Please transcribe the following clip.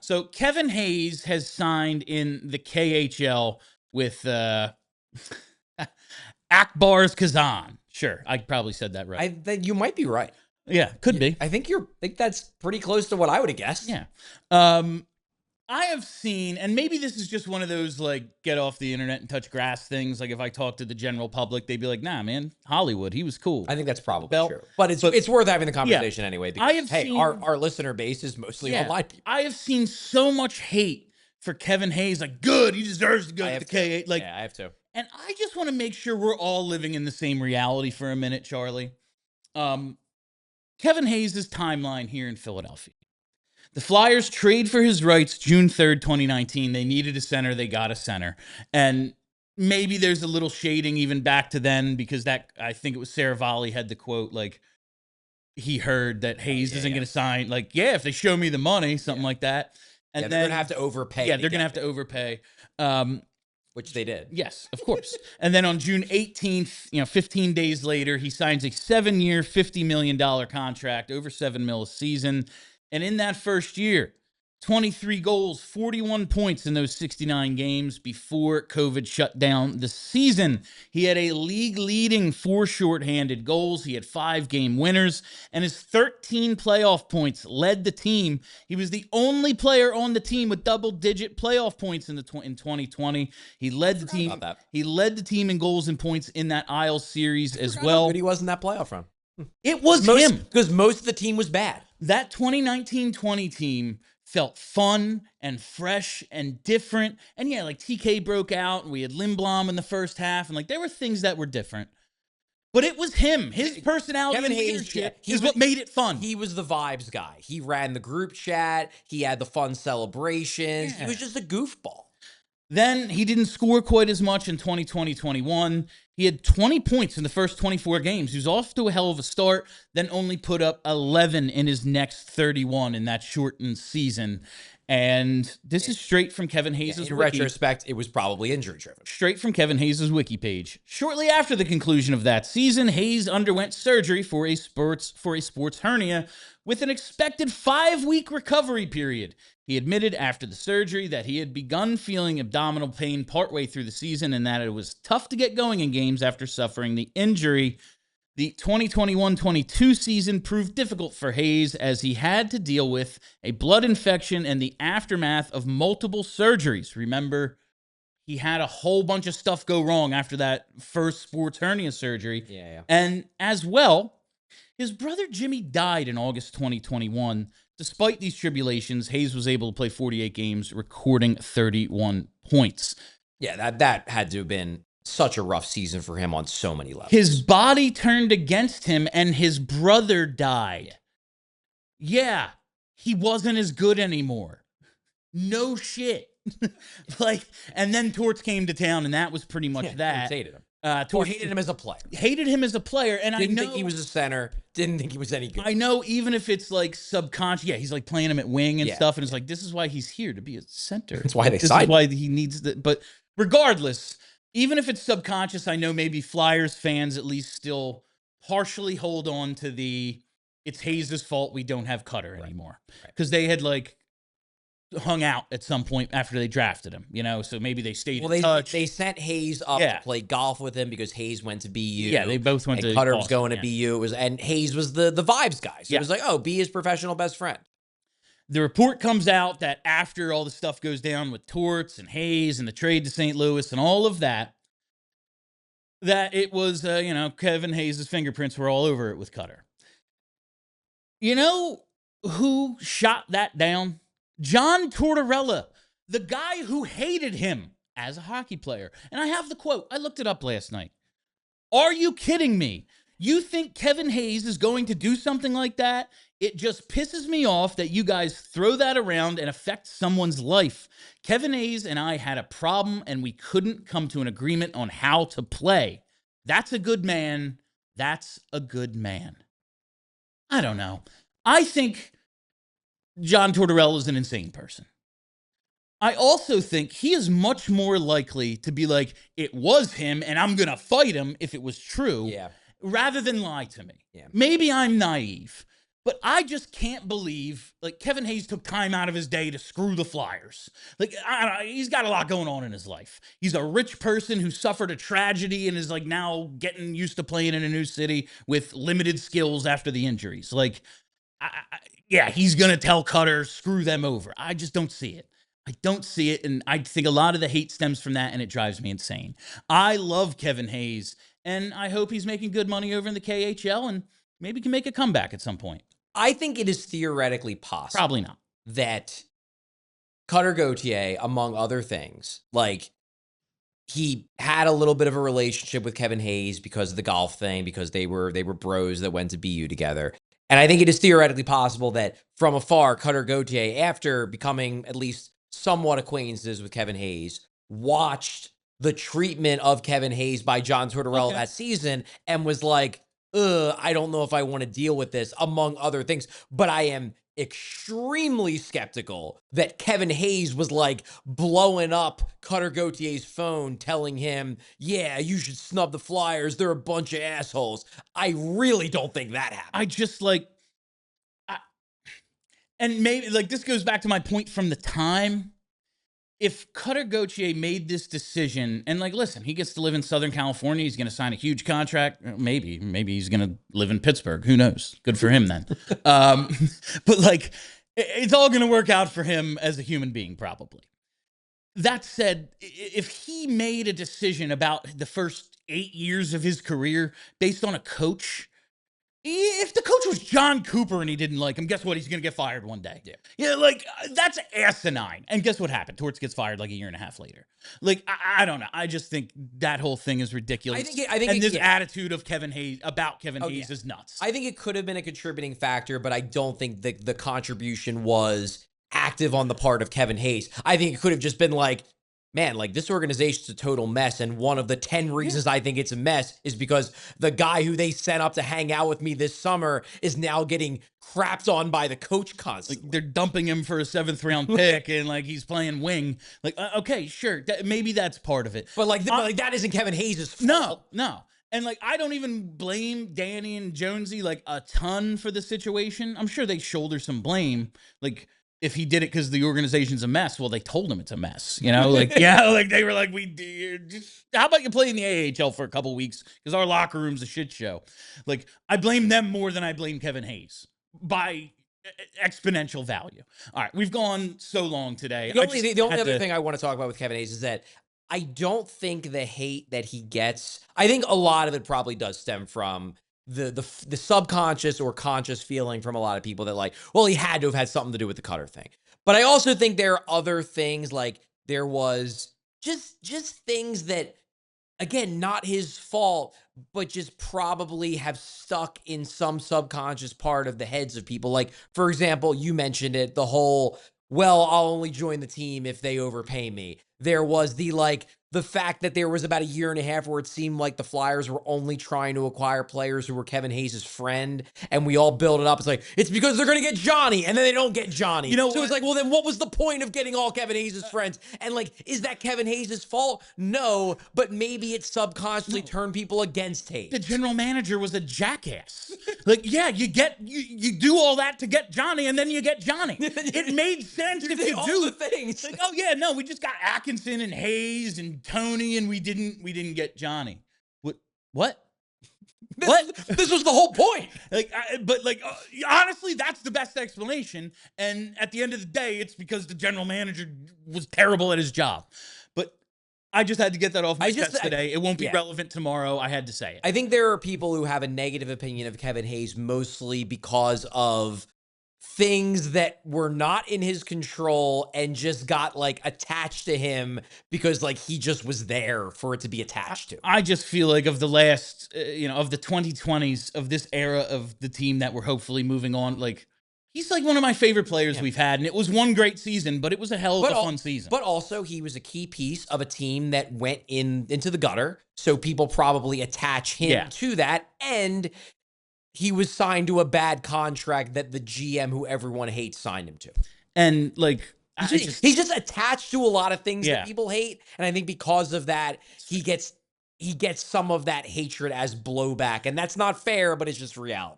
So Kevin Hayes has signed in the KHL with Akbar's Kazan. Sure, I probably said that right. I think you might be right. Yeah, could be. I think that's pretty close to what I would have guessed. Yeah. I have seen, and maybe this is just one of those like get off the internet and touch grass things. Like if I talk to the general public, they'd be like, "Nah, man, Hollywood, he was cool." I think that's probably true, but it's worth having the conversation anyway. Because, our listener base is mostly online people. I have seen so much hate for Kevin Hayes. Like, good, he deserves to go to the KHL. Like, I have to. And I just want to make sure we're all living in the same reality for a minute, Charlie. Kevin Hayes' timeline here in Philadelphia. The Flyers trade for his rights June 3rd, 2019. They needed a center. They got a center. And maybe there's a little shading even back to then because I think it was Sarah Volley had the quote, like, he heard that Hayes isn't going to sign. Like, if they show me the money, something like that. And they're going to have to overpay. Yeah, they're going to have to overpay. Which they did. Yes, of course. And then on June 18th, 15 days later, he signs a 7-year, $50 million contract, over $7 million a season. And in that first year, 23 goals, 41 points in those 69 games before COVID shut down the season. He had a league-leading 4 shorthanded goals. He had 5 game winners, and his 13 playoff points led the team. He was the only player on the team with double-digit playoff points in 2020. He led the team. He led the team in goals and points in that Isles series as well. How good he was in that playoff run. It was him because most of the team was bad. That 2019-20 team felt fun and fresh and different. And yeah, like TK broke out and we had Lindblom in the first half. And like there were things that were different. But it was him. His personality Kevin Hayes is what made it fun. He was the vibes guy. He ran the group chat. He had the fun celebrations. Yeah. He was just a goofball. Then he didn't score quite as much in 2020-21. He had 20 points in the first 24 games. He was off to a hell of a start, then only put up 11 in his next 31 in that shortened season. And this is straight from Kevin Hayes' wiki. In retrospect, it was probably injury-driven. Straight from Kevin Hayes' wiki page. Shortly after the conclusion of that season, Hayes underwent surgery for a sports hernia with an expected 5-week recovery period. He admitted after the surgery that he had begun feeling abdominal pain partway through the season and that it was tough to get going in games after suffering the injury. The 2021-22 season proved difficult for Hayes as he had to deal with a blood infection and the aftermath of multiple surgeries. Remember, he had a whole bunch of stuff go wrong after that first sports hernia surgery. Yeah. And as well, his brother Jimmy died in August 2021. Despite these tribulations, Hayes was able to play 48 games, recording 31 points. Yeah, that had to have been such a rough season for him on so many levels. His body turned against him, and his brother died. Yeah, he wasn't as good anymore. No shit. And then Torts came to town, and that was pretty much that. Hated him. Torts hated him as a player. Hated him as a player, and didn't think he was a center. Didn't think he was any good. I know, even if it's like subconscious. Yeah, he's like playing him at wing and stuff, and it's like this is why he's here to be a center. That's why they signed. This is why he needs the. But regardless, even if it's subconscious, I know maybe Flyers fans at least still partially hold on to the it's Hayes' fault we don't have Cutter anymore because they had like hung out at some point after they drafted him, so maybe they stayed in touch. They sent Hayes up to play golf with him because Hayes went to BU. Yeah, they both went to Cutter was going to BU. And Hayes was the vibes guy. So it was like, be his professional best friend. The report comes out that after all the stuff goes down with Torts and Hayes and the trade to St. Louis and all of that it was, Kevin Hayes' fingerprints were all over it with Cutter. You know who shot that down? John Tortorella, the guy who hated him as a hockey player. And I have the quote. I looked it up last night. Are you kidding me? You think Kevin Hayes is going to do something like that? It just pisses me off that you guys throw that around and affect someone's life. Kevin Hayes and I had a problem and we couldn't come to an agreement on how to play. That's a good man. That's a good man. I don't know. I think John Tortorella is an insane person. I also think he is much more likely to be like, it was him and I'm going to fight him if it was true, rather than lie to me. Yeah. Maybe I'm naive, But I just can't believe, like, Kevin Hayes took time out of his day to screw the Flyers. Like, he's got a lot going on in his life. He's a rich person who suffered a tragedy and is, like, now getting used to playing in a new city with limited skills after the injuries. Like, yeah, he's going to tell Cutter, screw them over. I just don't see it. I don't see it, and I think a lot of the hate stems from that, and it drives me insane. I love Kevin Hayes, and I hope he's making good money over in the KHL and maybe can make a comeback at some point. I think it is theoretically possible. Probably not. That Cutter Gauthier, among other things, like, he had a little bit of a relationship with Kevin Hayes because of the golf thing, because they were bros that went to BU together. And I think it is theoretically possible that from afar, Cutter Gauthier, after becoming at least somewhat acquaintances with Kevin Hayes, watched the treatment of Kevin Hayes by John Tortorella that season and was like, I don't know if I want to deal with this, among other things. But I am extremely skeptical that Kevin Hayes was like blowing up Cutter Gauthier's phone, telling him, yeah, you should snub the Flyers. They're a bunch of assholes. I really don't think that happened. I just and maybe like this goes back to my point from the time. If Cutter Gauthier made this decision, and like, listen, he gets to live in Southern California, he's going to sign a huge contract. Maybe he's going to live in Pittsburgh. Who knows? Good for him then. But like, it's all going to work out for him as a human being, probably. That said, if he made a decision about the first 8 years of his career based on a coach, if the coach was John Cooper and he didn't like him, guess what? He's going to get fired one day. Yeah, like, that's asinine. And guess what happened? Torts gets fired like a year and a half later. Like, I don't know. I just think that whole thing is ridiculous. I think this attitude of Kevin Hayes is nuts. I think it could have been a contributing factor, but I don't think the contribution was active on the part of Kevin Hayes. I think it could have just been like, man, like, this organization's a total mess, and one of the 10 reasons I think it's a mess is because the guy who they sent up to hang out with me this summer is now getting crapped on by the coach constantly. Like, they're dumping him for a 7th round pick, and like he's playing wing. Like, okay, sure, maybe that's part of it, but like that isn't Kevin Hayes' fault. No. And like, I don't even blame Danny and Jonesy like a ton for the situation. I'm sure they shoulder some blame. Like, if he did it because the organization's a mess, well, they told him it's a mess, you know? Like, yeah, like they were like, how about you play in the AHL for a couple weeks because our locker room's a shit show. Like, I blame them more than I blame Kevin Hayes by exponential value. All right, we've gone so long today. The only other thing I want to talk about with Kevin Hayes is that I don't think the hate that he gets, I think a lot of it probably does stem from the subconscious or conscious feeling from a lot of people that like, well, he had to have had something to do with the Cutter thing. But I also think there are other things, like there was just things that, again, not his fault, but just probably have stuck in some subconscious part of the heads of people. Like, for example, you mentioned it, the whole, well, I'll only join the team if they overpay me. There was the fact that there was about a year and a half where it seemed like the Flyers were only trying to acquire players who were Kevin Hayes' friend, and we all build it up. It's like, it's because they're going to get Johnny, and then they don't get Johnny. So it's like, well, then what was the point of getting all Kevin Hayes' friends? And like, is that Kevin Hayes' fault? No, but maybe it subconsciously turned people against Hayes. The general manager was a jackass. Like, yeah, you do all that to get Johnny, and then you get Johnny. It made sense if you do the things. Like, oh yeah, no, we just got Atkinson and Hayes and Tony, and we didn't get Johnny. What? This was the whole point. Like, honestly, that's the best explanation. And at the end of the day, it's because the general manager was terrible at his job. But I just had to get that off my chest today. It won't be relevant tomorrow. I had to say it. I think there are people who have a negative opinion of Kevin Hayes mostly because of things that were not in his control and just got like attached to him because like he just was there for it to be attached to. I just feel like of the last, of the 2020s of this era of the team that we're hopefully moving on, like he's like one of my favorite players we've had. And it was one great season, but it was a hell of a fun season. But also he was a key piece of a team that went into the gutter. So people probably attach him to that. And he was signed to a bad contract that the GM, who everyone hates, signed him to. And like, he's just attached to a lot of things that people hate. And I think because of that, he gets some of that hatred as blowback. And that's not fair, but it's just reality.